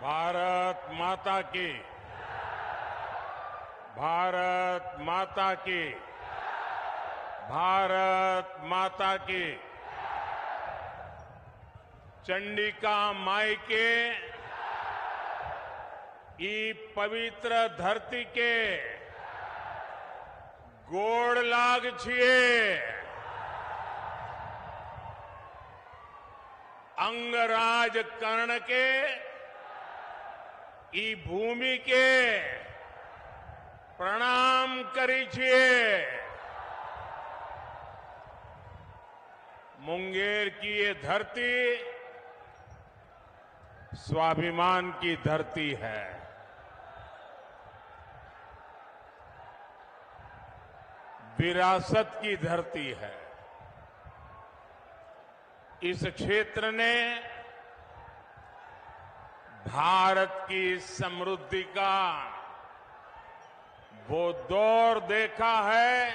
भारत माता की, भारत माता की, भारत माता की। चंडिका माई के ई पवित्र धरती के गोड़ लाग छिए। अंगराज कर्ण के ई भूमि के प्रणाम करी छिए। मुंगेर की ये धरती स्वाभिमान की धरती है। विरासत की धरती है। इस क्षेत्र ने भारत की समृद्धि का वो दौर देखा है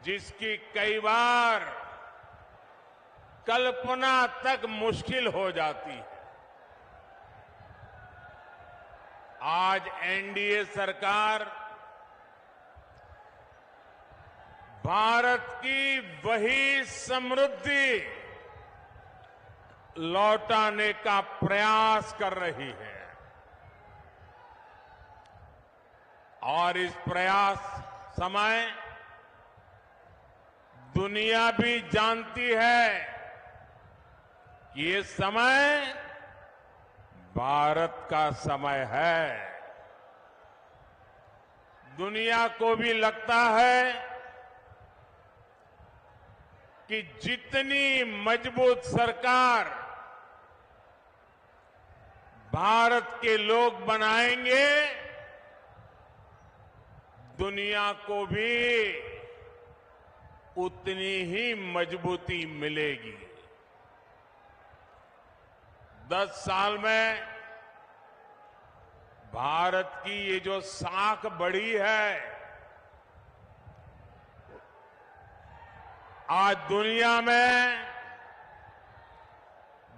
जिसकी कई बार कल्पना तक मुश्किल हो जाती है। आज एनडीए सरकार भारत की वही समृद्धि लौटाने का प्रयास कर रही है और इस प्रयास समय दुनिया भी जानती है कि ये समय भारत का समय है। दुनिया को भी लगता है कि जितनी मजबूत सरकार भारत के लोग बनाएंगे, दुनिया को भी उतनी ही मजबूती मिलेगी। 10 साल में भारत की ये जो साख बढ़ी है, आज दुनिया में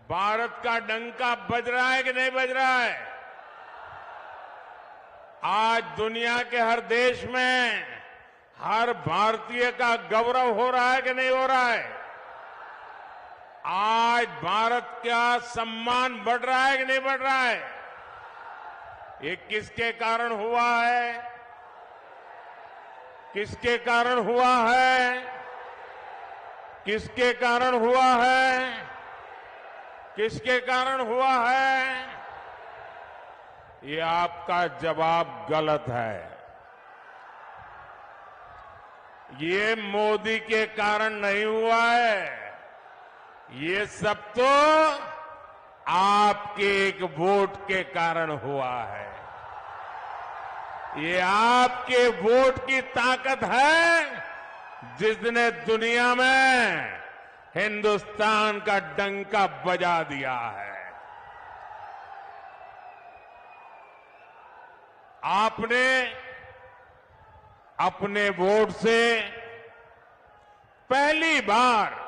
भारत का डंका बज रहा है कि नहीं बज रहा है? आज दुनिया के हर देश में हर भारतीय का गौरव हो रहा है कि नहीं हो रहा है? आज भारत का सम्मान बढ़ रहा है कि नहीं बढ़ रहा है? ये किसके कारण हुआ है? किसके कारण हुआ है? किसके कारण हुआ है? किसके कारण हुआ है? ये आपका जवाब गलत है। ये मोदी के कारण नहीं हुआ है। ये सब तो आपके एक वोट के कारण हुआ है। ये आपके वोट की ताकत है जिसने दुनिया में हिंदुस्तान का डंका बजा दिया है। आपने अपने वोट से पहली बार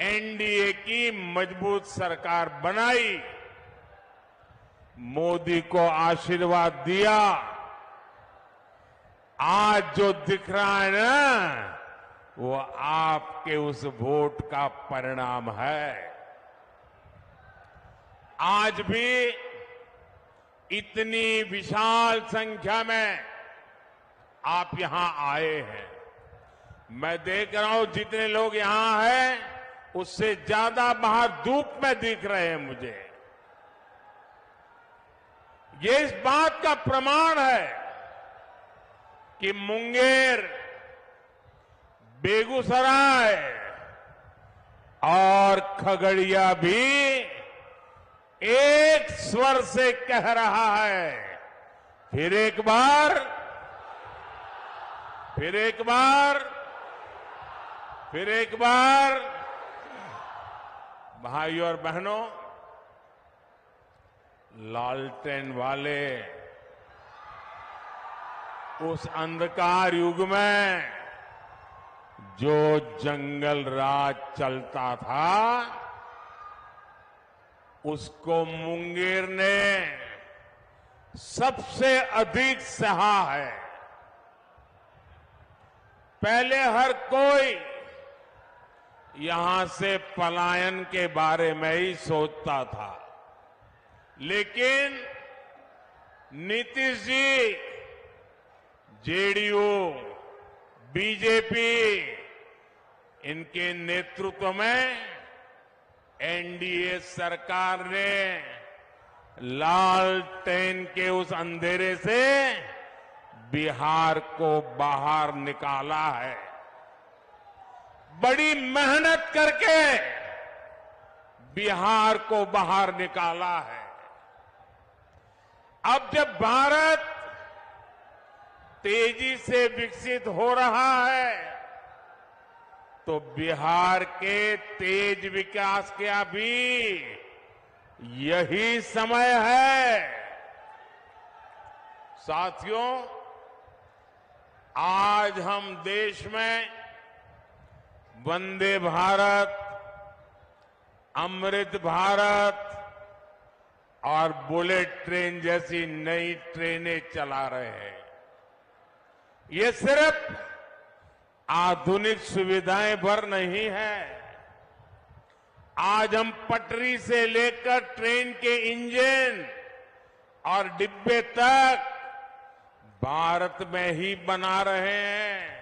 एनडीए की मजबूत सरकार बनाई, मोदी को आशीर्वाद दिया। आज जो दिख रहा है ना, वो आपके उस वोट का परिणाम है। आज भी इतनी विशाल संख्या में आप यहां आए हैं। मैं देख रहा हूं जितने लोग यहां हैं, उससे ज्यादा बाहर धूप में दिख रहे हैं मुझे। ये इस बात का प्रमाण है कि मुंगेर, बेगूसराय और खगड़िया भी एक स्वर से कह रहा है, फिर एक बार, फिर एक बार, फिर एक बार। भाइयों और बहनों, लालटेन वाले उस अंधकार युग में जो जंगल राज चलता था, उसको मुंगेर ने सबसे अधिक सहा है। पहले हर कोई यहां से पलायन के बारे में ही सोचता था, लेकिन नीतीश जी, जेडीयू, बीजेपी, इनके नेतृत्व में एनडीए सरकार ने लालटेन के उस अंधेरे से बिहार को बाहर निकाला है। बड़ी मेहनत करके बिहार को बाहर निकाला है। अब जब भारत तेजी से विकसित हो रहा है, तो बिहार के तेज विकास का भी यही समय है। साथियों, आज हम देश में वंदे भारत, अमृत भारत और बुलेट ट्रेन जैसी नई ट्रेनें चला रहे हैं। ये सिर्फ आधुनिक सुविधाएं भर नहीं है। आज हम पटरी से लेकर ट्रेन के इंजन और डिब्बे तक भारत में ही बना रहे हैं।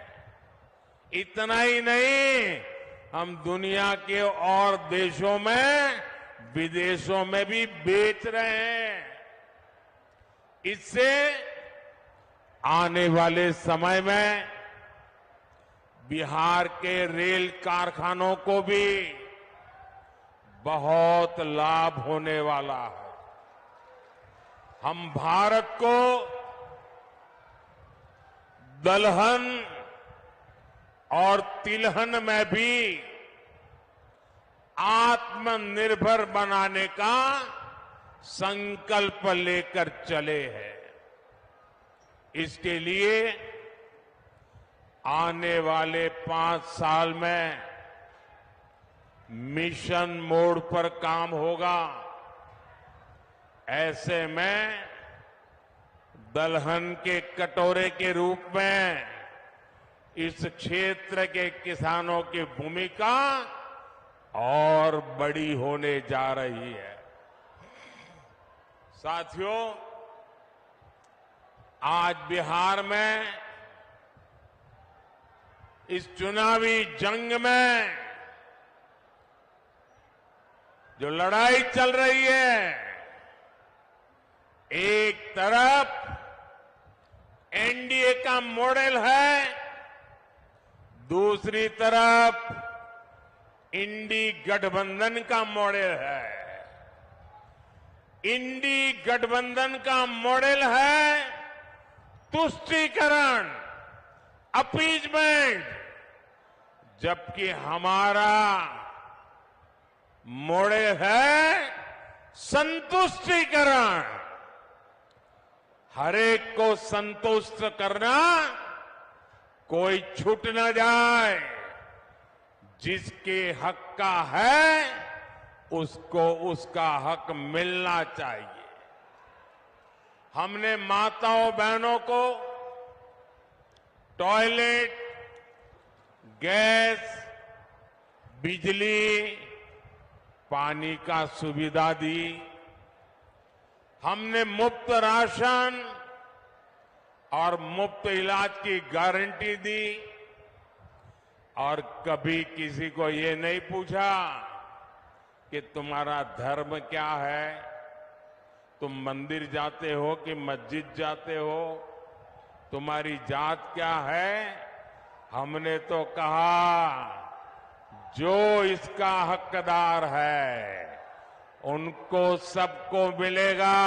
इतना ही नहीं, हम दुनिया के और देशों में, विदेशों में भी बेच रहे हैं। इससे आने वाले समय में बिहार के रेल कारखानों को भी बहुत लाभ होने वाला है। हम भारत को दलहन और तिलहन में भी आत्मनिर्भर बनाने का संकल्प लेकर चले हैं। इसके लिए आने वाले 5 साल में मिशन मोड पर काम होगा। ऐसे में दलहन के कटोरे के रूप में इस क्षेत्र के किसानों की भूमिका और बड़ी होने जा रही है। साथियों, आज बिहार में इस चुनावी जंग में जो लड़ाई चल रही है, एक तरफ एनडीए का मॉडल है, दूसरी तरफ इंडी गठबंधन का मॉडल है। इंडी गठबंधन का मॉडल है तुष्टीकरण, अपीजमेंट, जबकि हमारा मॉडल है संतुष्टीकरण। हरेक को संतुष्ट करना, कोई छूट न जाए। जिसके हक का है उसको उसका हक मिलना चाहिए। हमने माताओं बहनों को टॉयलेट, गैस, बिजली, पानी का सुविधा दी। हमने मुफ्त राशन और मुफ्त इलाज की गारंटी दी। और कभी किसी को ये नहीं पूछा कि तुम्हारा धर्म क्या है, तुम मंदिर जाते हो कि मस्जिद जाते हो, तुम्हारी जात क्या है। हमने तो कहा जो इसका हकदार है उनको सबको मिलेगा,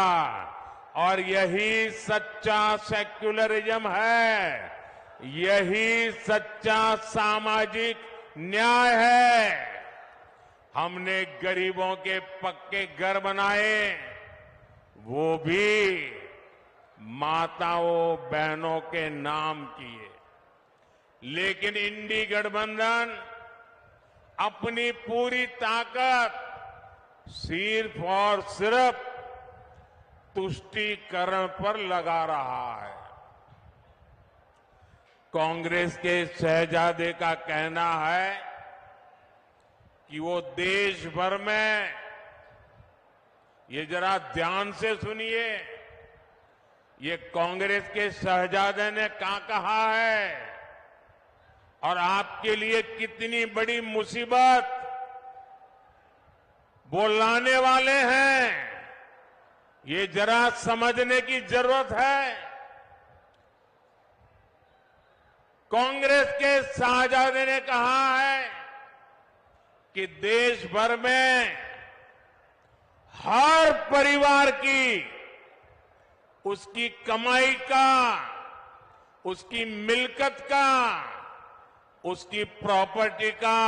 और यही सच्चा सेक्युलरिज्म है, यही सच्चा सामाजिक न्याय है। हमने गरीबों के पक्के घर बनाए, वो भी माताओं बहनों के नाम किए। लेकिन इंडी गठबंधन अपनी पूरी ताकत सिर्फ और सिर्फ तुष्टीकरण पर लगा रहा है। कांग्रेस के शहजादे का कहना है कि वो देश भर में, ये जरा ध्यान से सुनिए, ये कांग्रेस के शहजादे ने क्या कहा है और आपके लिए कितनी बड़ी मुसीबत वो लाने वाले हैं, ये जरा समझने की जरूरत है। कांग्रेस के शहजादे ने कहा है कि देश भर में हर परिवार की उसकी कमाई का, उसकी मिल्कत का, उसकी प्रॉपर्टी का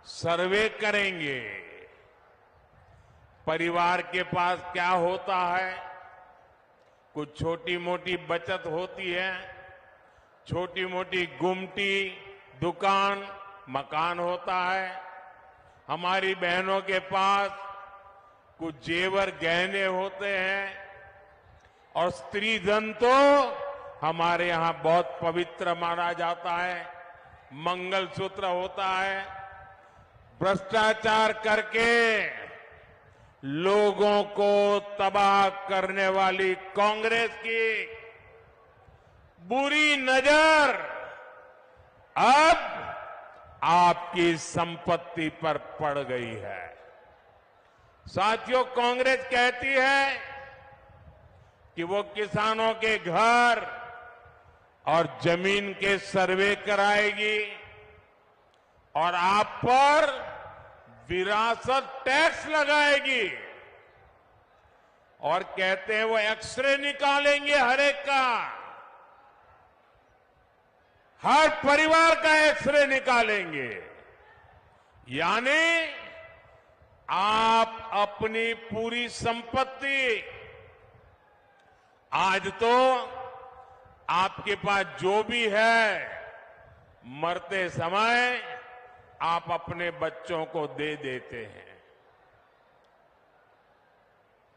सर्वे करेंगे। परिवार के पास क्या होता है? कुछ छोटी मोटी बचत होती है, छोटी मोटी गुमटी, दुकान, मकान होता है। हमारी बहनों के पास कुछ जेवर गहने होते हैं और स्त्री धन तो हमारे यहां बहुत पवित्र माना जाता है, मंगलसूत्र होता है। भ्रष्टाचार करके लोगों को तबाह करने वाली कांग्रेस की बुरी नजर अब आपकी संपत्ति पर पड़ गई है। साथियों, कांग्रेस कहती है कि वो किसानों के घर और जमीन के सर्वे कराएगी और आप पर विरासत टैक्स लगाएगी और कहते हैं वो एक्सरे निकालेंगे हर एक का, हर परिवार का एक्सरे निकालेंगे। यानी आप अपनी पूरी संपत्ति, आज तो आपके पास जो भी है, मरते समय आप अपने बच्चों को दे देते हैं।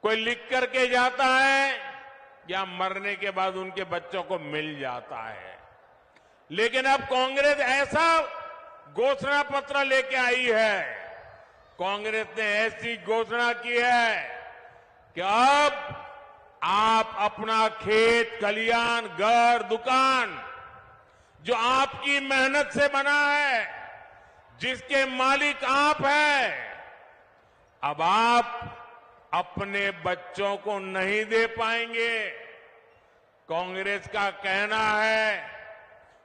कोई लिख करके जाता है या मरने के बाद उनके बच्चों को मिल जाता है। लेकिन अब कांग्रेस ऐसा घोषणा पत्र लेके आई है, कांग्रेस ने ऐसी घोषणा की है कि अब आप अपना खेत, खलियान, घर, दुकान जो आपकी मेहनत से बना है, जिसके मालिक आप हैं, अब आप अपने बच्चों को नहीं दे पाएंगे। कांग्रेस का कहना है,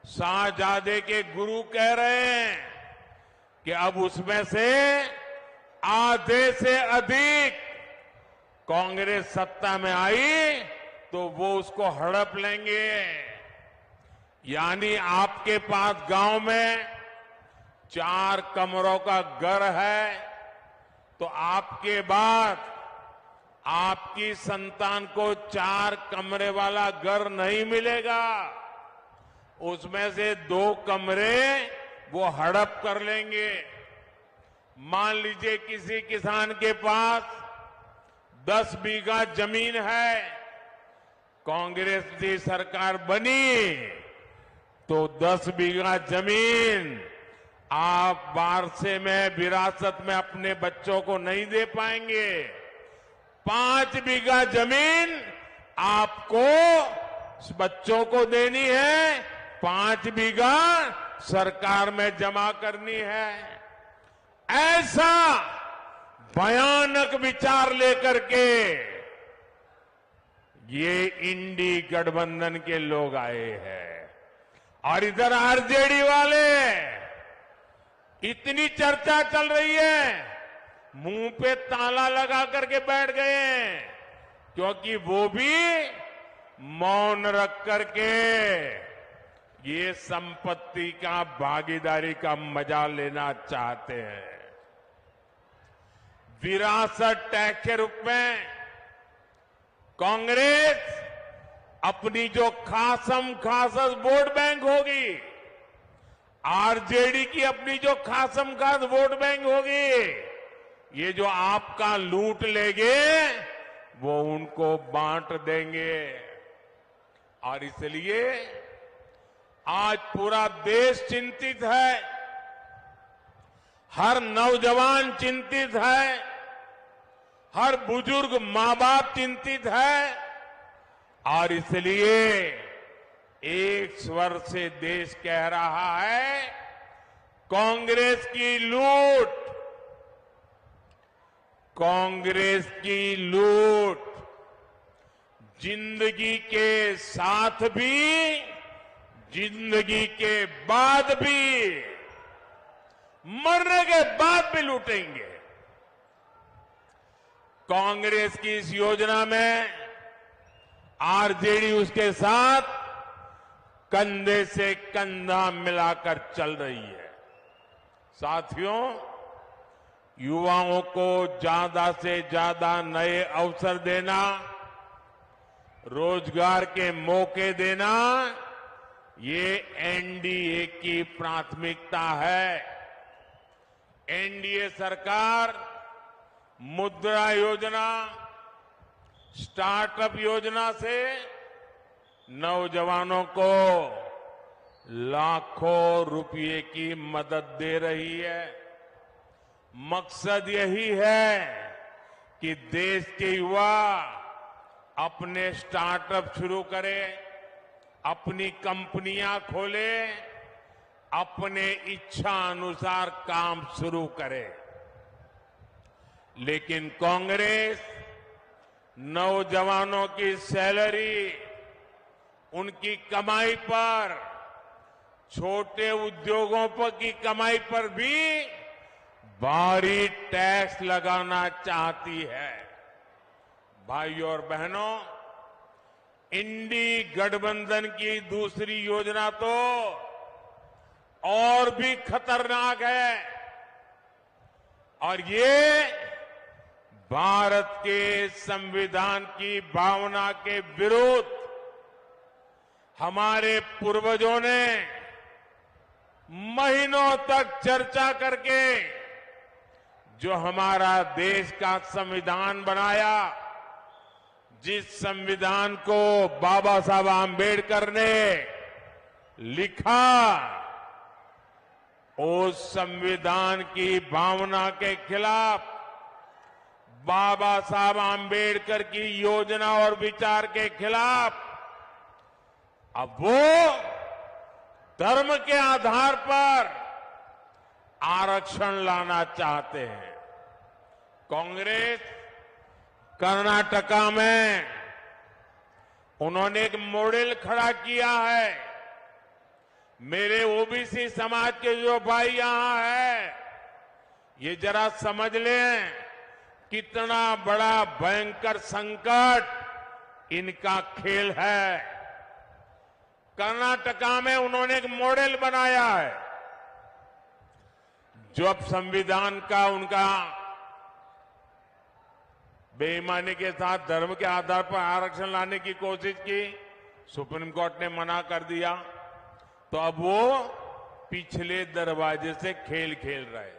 शाहजादे के गुरु कह रहे हैं कि अब उसमें से आधे से अधिक कांग्रेस सत्ता में आई तो वो उसको हड़प लेंगे। यानी आपके पास गांव में 4 कमरों का घर है तो आपके बाद आपकी संतान को 4 कमरे वाला घर नहीं मिलेगा, उसमें से 2 कमरे वो हड़प कर लेंगे। मान लीजिए किसी किसान के पास 10 बीघा जमीन है, कांग्रेस की सरकार बनी तो 10 बीघा जमीन आप वारसे में, विरासत में अपने बच्चों को नहीं दे पाएंगे। 5 बीघा जमीन आपको बच्चों को देनी है, 5 बीघा सरकार में जमा करनी है। ऐसा भयानक विचार लेकर के ये इंडी गठबंधन के लोग आए हैं और इधर आरजेडी वाले, इतनी चर्चा चल रही है, मुंह पे ताला लगा करके बैठ गए हैं, क्योंकि वो भी मौन रख करके ये संपत्ति का, भागीदारी का मजा लेना चाहते हैं। विरासत टैक्स के रूप में कांग्रेस अपनी जो खासम खास वोट बैंक होगी, आरजेडी की अपनी जो खासम खास वोट बैंक होगी, ये जो आपका लूट लेंगे वो उनको बांट देंगे। और इसलिए आज पूरा देश चिंतित है, हर नौजवान चिंतित है, हर बुजुर्ग मां बाप चिंतित है। और इसलिए एक स्वर से देश कह रहा है, कांग्रेस की लूट, कांग्रेस की लूट जिंदगी के साथ भी, जिंदगी के बाद भी, मरने के बाद भी लूटेंगे। कांग्रेस की इस योजना में आरजेडी उसके साथ कंधे से कंधा मिलाकर चल रही है। साथियों, युवाओं को ज्यादा से ज्यादा नए अवसर देना, रोजगार के मौके देना, ये एनडीए की प्राथमिकता है। एनडीए सरकार मुद्रा योजना, स्टार्टअप योजना से नौजवानों को लाखों रुपए की मदद दे रही है। मकसद यही है कि देश के युवा अपने स्टार्टअप शुरू करें, अपनी कंपनियां खोलें, अपने इच्छा अनुसार काम शुरू करें। लेकिन कांग्रेस नौजवानों की सैलरी, उनकी कमाई पर, छोटे उद्योगों पर की कमाई पर भी भारी टैक्स लगाना चाहती है। भाइयों और बहनों, इंडी गठबंधन की दूसरी योजना तो और भी खतरनाक है और ये भारत के संविधान की भावना के विरुद्ध हमारे पूर्वजों ने महीनों तक चर्चा करके जो हमारा देश का संविधान बनाया, जिस संविधान को बाबा साहब आम्बेडकर ने लिखा, उस संविधान की भावना के खिलाफ, बाबा साहब आम्बेडकर की योजना और विचार के खिलाफ अब वो धर्म के आधार पर आरक्षण लाना चाहते हैं। कांग्रेस कर्नाटका में उन्होंने एक मॉडल खड़ा किया है। मेरे ओबीसी समाज के जो भाई यहां है, ये जरा समझ लें कितना बड़ा भयंकर संकट इनका खेल है। कर्नाटका में उन्होंने एक मॉडल बनाया है। जो अब संविधान का उनका बेईमानी के साथ धर्म के आधार पर आरक्षण लाने की कोशिश की, सुप्रीम कोर्ट ने मना कर दिया, तो अब वो पिछले दरवाजे से खेल खेल रहे।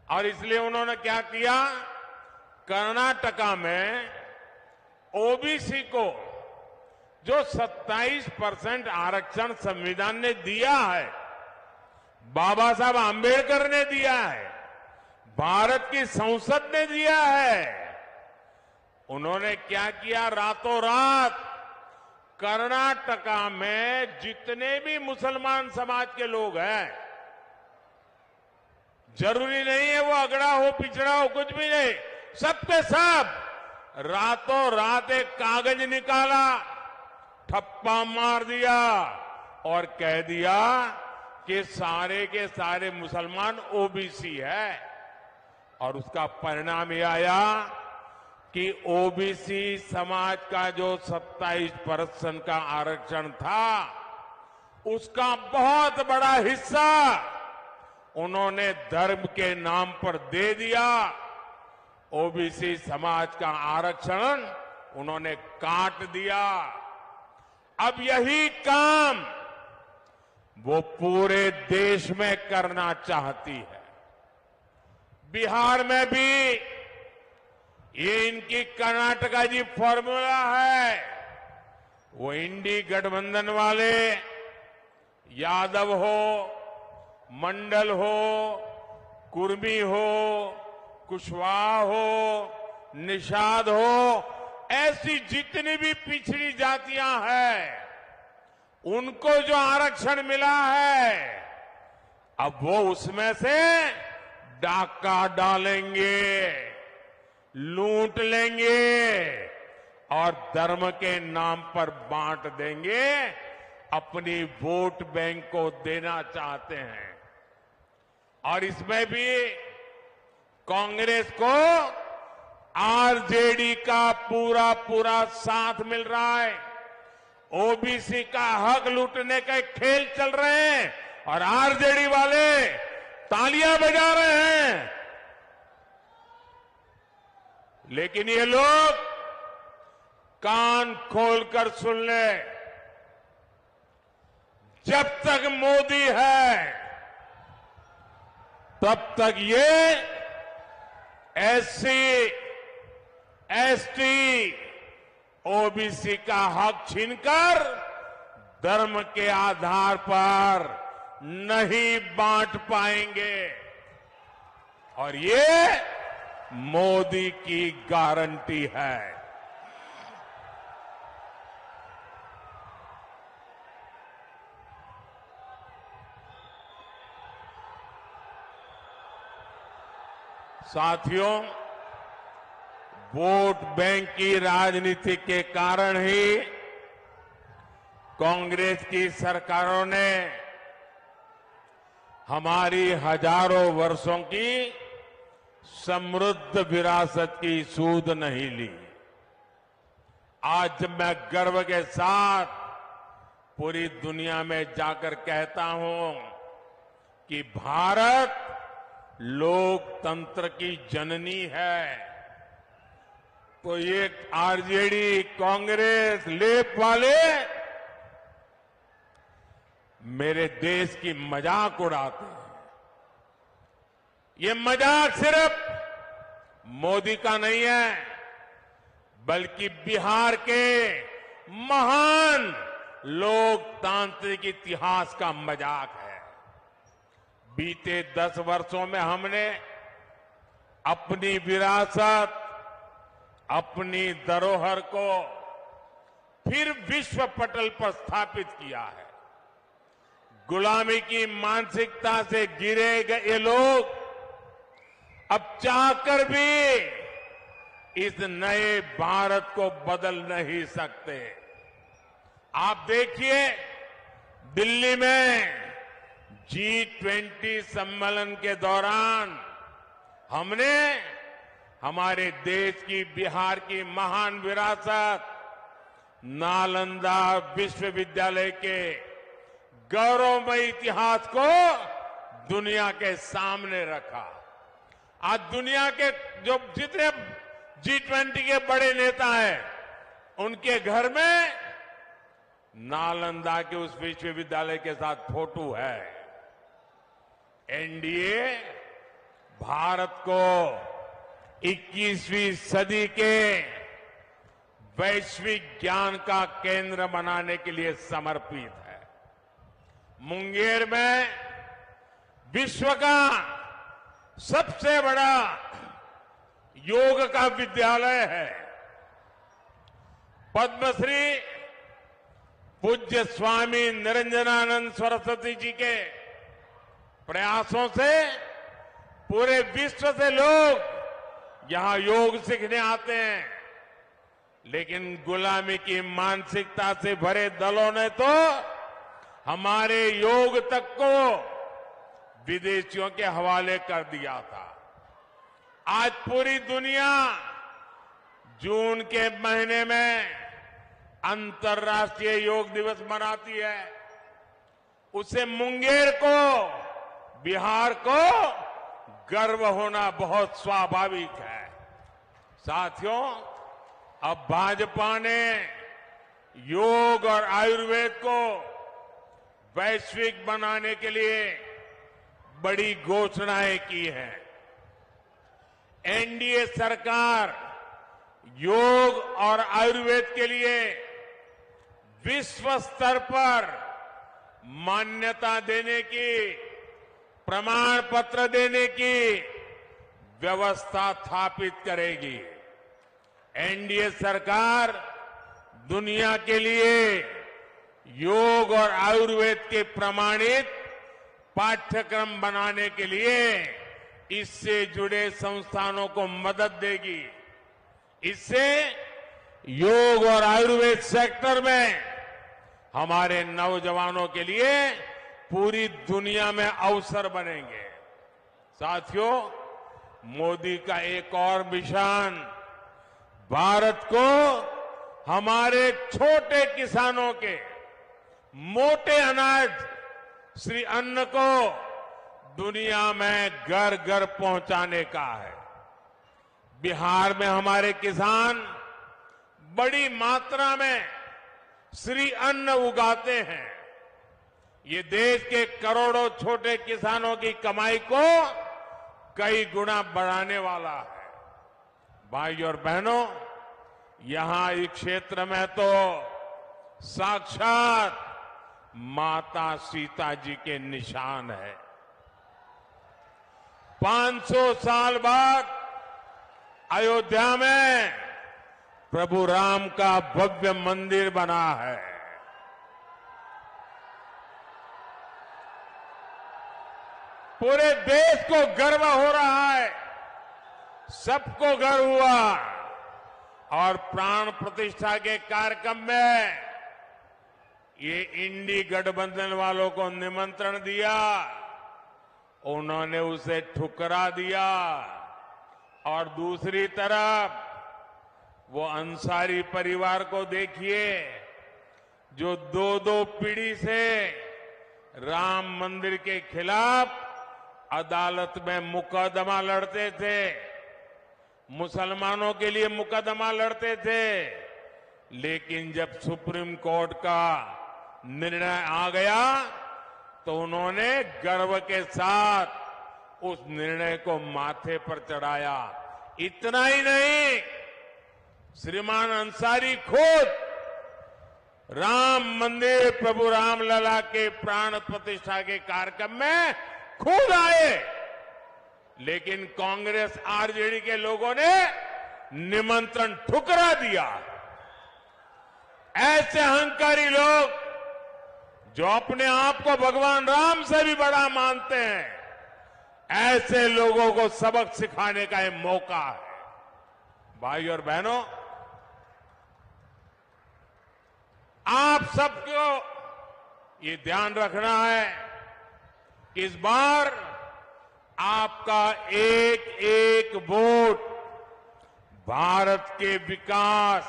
और इसलिए उन्होंने क्या किया, कर्नाटका में ओबीसी को जो 27% आरक्षण संविधान ने दिया है, बाबा साहब आम्बेडकर ने दिया है, भारत की संसद ने दिया है, उन्होंने क्या किया, रातों रात कर्नाटका में जितने भी मुसलमान समाज के लोग हैं, जरूरी नहीं है वो अगड़ा हो पिछड़ा हो, कुछ भी नहीं, सबके सब रातों रात एक कागज निकाला, ठप्पा मार दिया और कह दिया कि सारे के सारे मुसलमान ओबीसी है। और उसका परिणाम यह आया कि ओबीसी समाज का जो 27% का आरक्षण था, उसका बहुत बड़ा हिस्सा उन्होंने धर्म के नाम पर दे दिया। ओबीसी समाज का आरक्षण उन्होंने काट दिया। अब यही काम वो पूरे देश में करना चाहती है। बिहार में भी ये इनकी कर्नाटका जी फॉर्मूला है। वो इंडी गठबंधन वाले यादव हो, मंडल हो, कुर्मी हो, कुशवाहा हो, निषाद हो, ऐसी जितनी भी पिछड़ी जातियां हैं उनको जो आरक्षण मिला है अब वो उसमें से डाका डालेंगे, लूट लेंगे और धर्म के नाम पर बांट देंगे, अपनी वोट बैंक को देना चाहते हैं। और इसमें भी कांग्रेस को आरजेडी का पूरा साथ मिल रहा है। ओबीसी का हक लूटने के खेल चल रहे हैं और आरजेडी वाले तालियां बजा रहे हैं। लेकिन ये लोग कान खोलकर सुन ले, जब तक मोदी है तब तक ये एससी, एसटी, ओबीसी का हक छीनकर धर्म के आधार पर नहीं बांट पाएंगे। और ये मोदी की गारंटी है। साथियों, वोट बैंक की राजनीति के कारण ही कांग्रेस की सरकारों ने हमारी हजारों वर्षों की समृद्ध विरासत की सूध नहीं ली। आज जब मैं गर्व के साथ पूरी दुनिया में जाकर कहता हूं कि भारत लोकतंत्र की जननी है, तो ये आरजेडी, कांग्रेस, लेप वाले मेरे देश की मजाक उड़ाते हैं। ये मजाक सिर्फ मोदी का नहीं है, बल्कि बिहार के महान लोकतांत्रिक इतिहास का मजाक है। बीते 10 वर्षों में हमने अपनी विरासत, अपनी धरोहर को फिर विश्व पटल पर स्थापित किया है। गुलामी की मानसिकता से गिरे गए लोग अब चाहकर भी इस नए भारत को बदल नहीं सकते। आप देखिए, दिल्ली में G20 सम्मेलन के दौरान हमने हमारे देश की, बिहार की महान विरासत, नालंदा विश्वविद्यालय के गौरवमय इतिहास को दुनिया के सामने रखा। आज दुनिया के जो जितने G20 के बड़े नेता हैं, उनके घर में नालंदा के उस विश्वविद्यालय के साथ फोटो है। एनडीए भारत को 21वीं सदी के वैश्विक ज्ञान का केंद्र बनाने के लिए समर्पित है। मुंगेर में विश्व का सबसे बड़ा योग का विद्यालय है। पद्मश्री पूज्य स्वामी निरंजनानंद सरस्वती जी के प्रयासों से पूरे विश्व से लोग यहां योग सीखने आते हैं। लेकिन गुलामी की मानसिकता से भरे दलों ने तो हमारे योग तक को विदेशियों के हवाले कर दिया था। आज पूरी दुनिया जून के महीने में अंतर्राष्ट्रीय योग दिवस मनाती है। उसे मुंगेर को, बिहार को गर्व होना बहुत स्वाभाविक है। साथियों, अब भाजपा ने योग और आयुर्वेद को वैश्विक बनाने के लिए बड़ी घोषणाएं की हैं। एनडीए सरकार योग और आयुर्वेद के लिए विश्व स्तर पर मान्यता देने की, प्रमाण पत्र देने की व्यवस्था स्थापित करेगी। एनडीए सरकार दुनिया के लिए योग और आयुर्वेद के प्रमाणित पाठ्यक्रम बनाने के लिए इससे जुड़े संस्थानों को मदद देगी। इससे योग और आयुर्वेद सेक्टर में हमारे नौजवानों के लिए पूरी दुनिया में अवसर बनेंगे। साथियों, मोदी का एक और मिशन भारत को हमारे छोटे किसानों के मोटे अनाज श्री अन्न को दुनिया में घर घर पहुंचाने का है। बिहार में हमारे किसान बड़ी मात्रा में श्री अन्न उगाते हैं। ये देश के करोड़ों छोटे किसानों की कमाई को कई गुना बढ़ाने वाला है। भाइयों और बहनों, यहां इस क्षेत्र में तो साक्षात माता सीता जी के निशान है। 500 साल बाद अयोध्या में प्रभु राम का भव्य मंदिर बना है। पूरे देश को गर्व हो रहा है, सबको गर्व हुआ और प्राण प्रतिष्ठा के कार्यक्रम में ये इंडी गठबंधन वालों को निमंत्रण दिया, उन्होंने उसे ठुकरा दिया और दूसरी तरफ वो अंसारी परिवार को देखिए जो दो पीढ़ी से राम मंदिर के खिलाफ अदालत में मुकदमा लड़ते थे, मुसलमानों के लिए मुकदमा लड़ते थे, लेकिन जब सुप्रीम कोर्ट का निर्णय आ गया तो उन्होंने गर्व के साथ उस निर्णय को माथे पर चढ़ाया। इतना ही नहीं, श्रीमान अंसारी खुद राम मंदिर प्रभु रामलला के प्राण प्रतिष्ठा के कार्यक्रम में खुद आए, लेकिन कांग्रेस आरजेडी के लोगों ने निमंत्रण ठुकरा दिया। ऐसे अहंकारी लोग जो अपने आप को भगवान राम से भी बड़ा मानते हैं, ऐसे लोगों को सबक सिखाने का यह मौका है। भाई और बहनों, आप सबको ये ध्यान रखना है कि इस बार आपका एक एक वोट भारत के विकास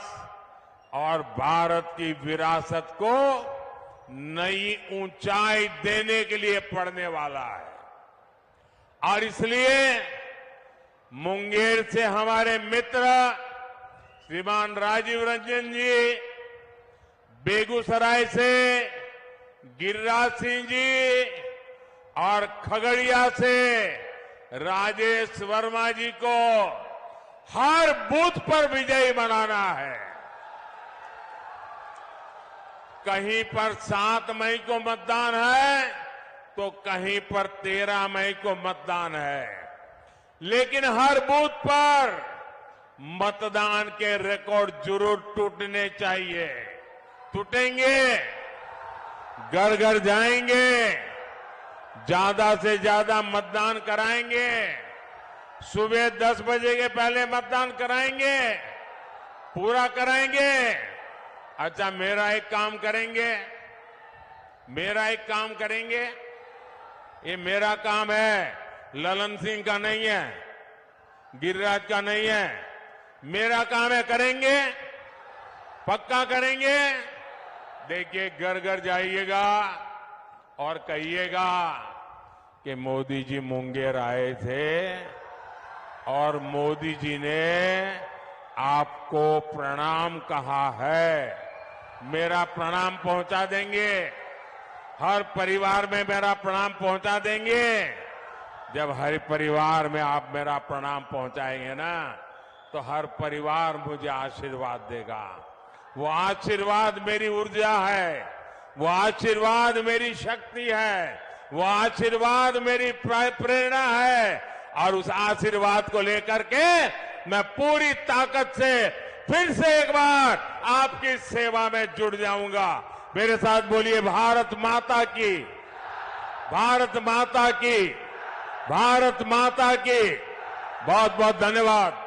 और भारत की विरासत को नई ऊंचाई देने के लिए पड़ने वाला है। और इसलिए मुंगेर से हमारे मित्र श्रीमान राजीव रंजन जी, बेगूसराय से गिरिराज सिंह जी और खगड़िया से राजेश वर्मा जी को हर बूथ पर विजयी बनाना है। कहीं पर 7 मई को मतदान है तो कहीं पर 13 मई को मतदान है, लेकिन हर बूथ पर मतदान के रिकॉर्ड जरूर टूटने चाहिए। टूटेंगे, घर घर जाएंगे, ज्यादा से ज्यादा मतदान कराएंगे, सुबह 10 बजे के पहले मतदान कराएंगे, पूरा कराएंगे। अच्छा, मेरा एक काम करेंगे, ये मेरा काम है, ललन सिंह का नहीं है, गिरिराज का नहीं है, मेरा काम है, करेंगे, पक्का करेंगे। देखिए, घर घर जाइएगा और कहिएगा कि मोदी जी मुंगेर आए थे और मोदी जी ने आपको प्रणाम कहा है। मेरा प्रणाम पहुंचा देंगे, हर परिवार में मेरा प्रणाम पहुंचा देंगे। जब हर परिवार में आप मेरा प्रणाम पहुंचाएंगे ना, तो हर परिवार मुझे आशीर्वाद देगा। वो आशीर्वाद मेरी ऊर्जा है, वो आशीर्वाद मेरी शक्ति है, वो आशीर्वाद मेरी प्रेरणा है। और उस आशीर्वाद को लेकर के मैं पूरी ताकत से फिर से एक बार आपकी सेवा में जुड़ जाऊंगा। मेरे साथ बोलिए, भारत माता की, भारत माता की, भारत माता की। बहुत बहुत धन्यवाद।